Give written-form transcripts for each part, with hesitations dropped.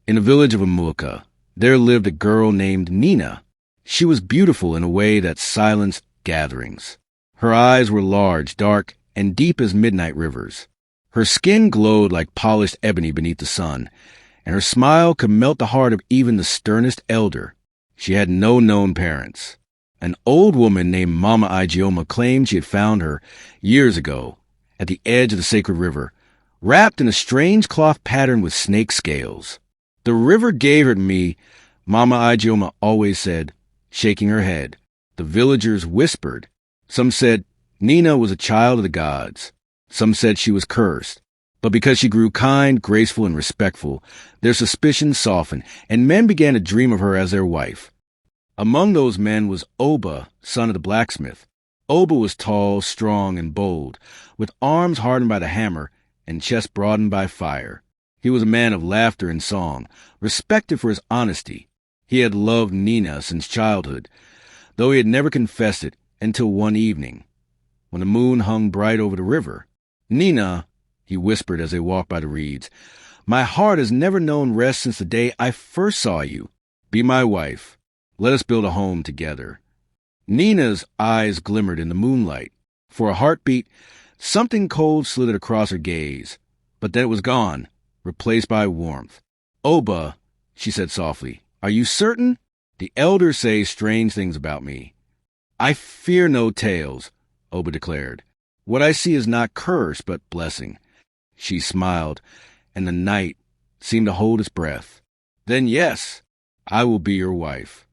In the village of Amulka, there lived a girl named Nnena. She was beautiful in a way that silenced gatherings. Her eyes were large, dark, and deep as midnight rivers. Her skin glowed like polished ebony beneath the sun, and her smile could melt the heart of even the sternest elder. She had no known parents. An old woman named Mama Igioma claimed she had found her years ago at the edge of the sacred river, wrapped in a strange cloth pattern with snake scales. The river gave her to me, Mama Igioma always said, shaking her head. The villagers whispered. Some said Nnena was a child of the gods. Some said she was cursed. But because she grew kind, graceful, and respectful, their suspicions softened, and men began to dream of her as their wife. Among those men was Oba, son of the blacksmith. Oba was tall, strong, and bold, with arms hardened by the hammer and chest broadened by fire. He was a man of laughter and song, respected for his honesty. He had loved Nnena since childhood, though he had never confessed it until one evening, when the moon hung bright over the river. "Nnena," he whispered as they walked by the reeds, "my heart has never known rest since the day I first saw you. Be my wife. Let us build a home together." Nina's eyes glimmered in the moonlight. For a heartbeat, something cold slithered across her gaze, but then it was gone, replaced by warmth. "Oba," she said softly, "are you certain? The elders say strange things about me." "I fear no tales," Oba declared. "What I see is not curse, but blessing." She smiled, and the night seemed to hold its breath. "Then yes, I will be your wife."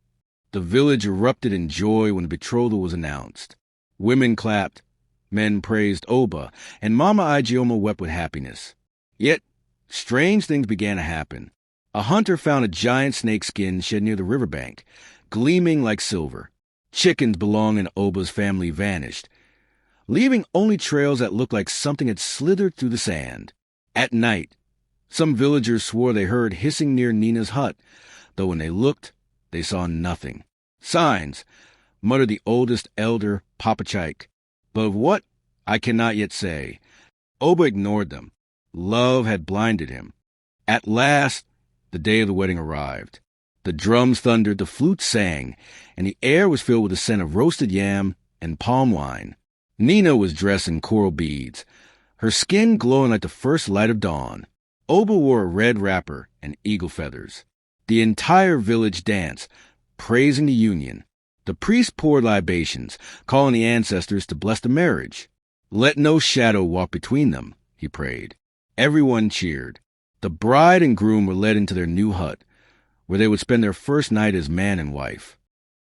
The village erupted in joy when the betrothal was announced. Women clapped, men praised Oba, and Mama Igioma wept with happiness. Yet, strange things began to happen. A hunter found a giant snakeskin shed near the riverbank, gleaming like silver. Chickens belonging to Oba's family vanished, leaving only trails that looked like something had slithered through the sand. At night, some villagers swore they heard hissing near Nina's hut, though when they looked, they saw nothing. "Signs," muttered the oldest elder, Papachike, "but of what, I cannot yet say." Oba ignored them. Love had blinded him. At last, the day of the wedding arrived. The drums thundered, the flutes sang, and the air was filled with the scent of roasted yam and palm wine. Nnena was dressed in coral beads, her skin glowing like the first light of dawn. Oba wore a red wrapper and eagle feathers. The entire village danced, praising the union. The priest poured libations, calling the ancestors to bless the marriage. "Let no shadow walk between them," he prayed. Everyone cheered. The bride and groom were led into their new hut, where they would spend their first night as man and wife.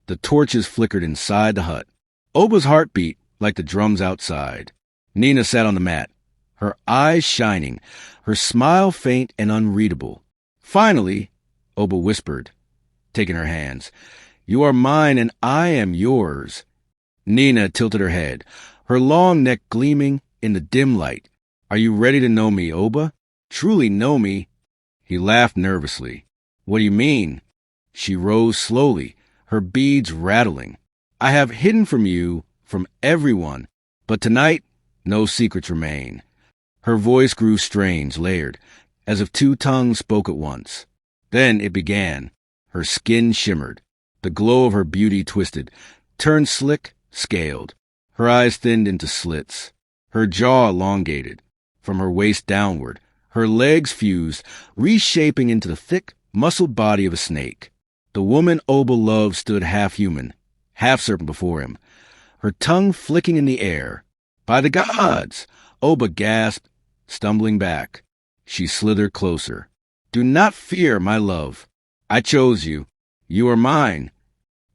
The torches flickered inside the hut. Oba's heart beat like the drums outside. Nnena sat on the mat, her eyes shining, her smile faint and unreadable. Finally, Oba whispered, taking her hands, "You are mine and I am yours." Nnena tilted her head, her long neck gleaming in the dim light. "Are you ready to know me, Oba? Truly know me?" He laughed nervously. "What do you mean?" She rose slowly, her beads rattling. "I have hidden from you, from everyone, but tonight no secrets remain." Her voice grew strange, layered, as if two tongues spoke at once. Then it began. Her skin shimmered. The glow of her beauty twisted, turned slick, scaled. Her eyes thinned into slits. Her jaw elongated. From her waist downward, her legs fused, reshaping into the thick, muscled body of a snake. The woman Oba loved stood half-human, half-serpent before him, her tongue flicking in the air. "By the gods!" Oba gasped, stumbling back. She slithered closer. "Do not fear, my love. I chose you. You are mine."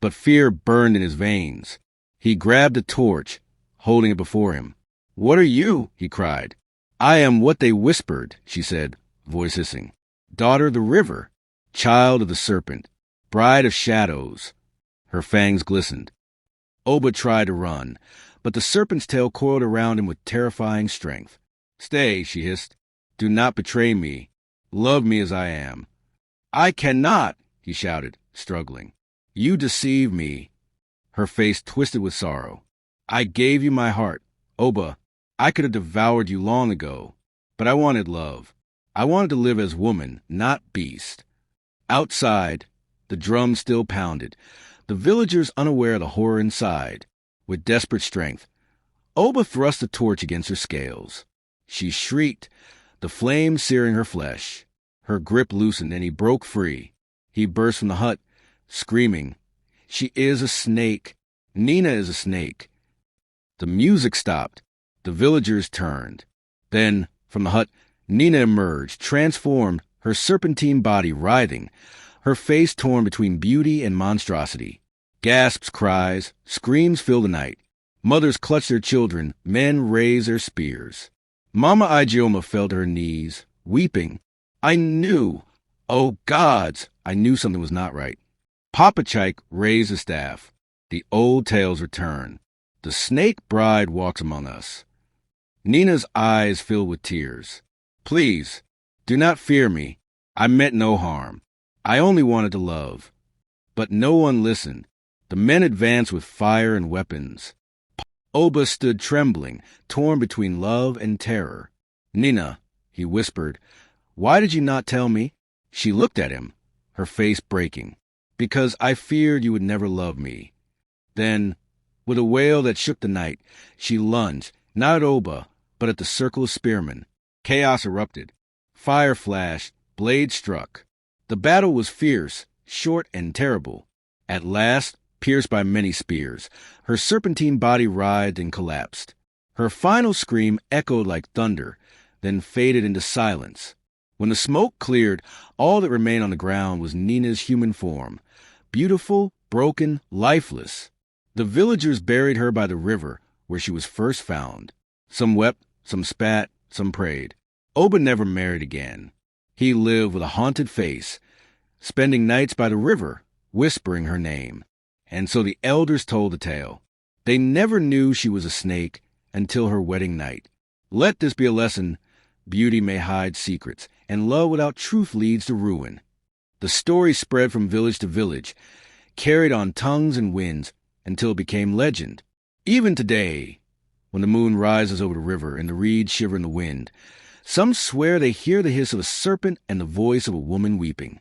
But fear burned in his veins. He grabbed a torch, holding it before him. "What are you?" he cried. "I am what they whispered," she said, voice hissing. "Daughter of the river, child of the serpent, bride of shadows." Her fangs glistened. Oba tried to run, but the serpent's tail coiled around him with terrifying strength. "Stay," she hissed. "Do not betray me. Love me as I am." "I cannot," he shouted, struggling. "You deceive me." Her face twisted with sorrow. "I gave you my heart. Oba, I could have devoured you long ago, but I wanted love. I wanted to live as woman, not beast." Outside, the drum still pounded, the villagers unaware of the horror inside. With desperate strength, Oba thrust the torch against her scales. She shrieked, the flame searing her flesh. Her grip loosened, and he broke free. He burst from the hut, screaming, "She is a snake! Nnena is a snake!" The music stopped. The villagers turned. Then, from the hut, Nnena emerged, transformed, her serpentine body writhing, her face torn between beauty and monstrosity. Gasps, cries, screams filled the night. Mothers clutched their children, men raised their spears. Mama Ijeoma fell to her knees, weeping. I knew, oh gods, I knew something was not right. Papa Chike raised the staff. The old tales returned. The snake bride walks among us. Nina's eyes filled with tears. Please, do not fear me. I meant no harm. I only wanted to love. But no one listened. The men advanced with fire and weapons. Oba stood trembling, torn between love and terror. Nnena, he whispered, why did you not tell me? She looked at him, her face breaking. Because I feared you would never love me. Then, with a wail that shook the night, she lunged, not at Oba, but at the circle of spearmen. Chaos erupted. Fire flashed, blades struck. The battle was fierce, short, and terrible. At last, pierced by many spears, her serpentine body writhed and collapsed. Her final scream echoed like thunder, then faded into silence. When the smoke cleared, all that remained on the ground was Nina's human form, beautiful, broken, lifeless. The villagers buried her by the river where she was first found. Some wept, some spat, some prayed. Oba never married again. He lived with a haunted face, spending nights by the river, whispering her name. And so the elders told the tale. They never knew she was a snake until her wedding night. Let this be a lesson. Beauty may hide secrets, and love without truth leads to ruin. The story spread from village to village, carried on tongues and winds, until it became legend. Even today, when the moon rises over the river and the reeds shiver in the wind, some swear they hear the hiss of a serpent and the voice of a woman weeping.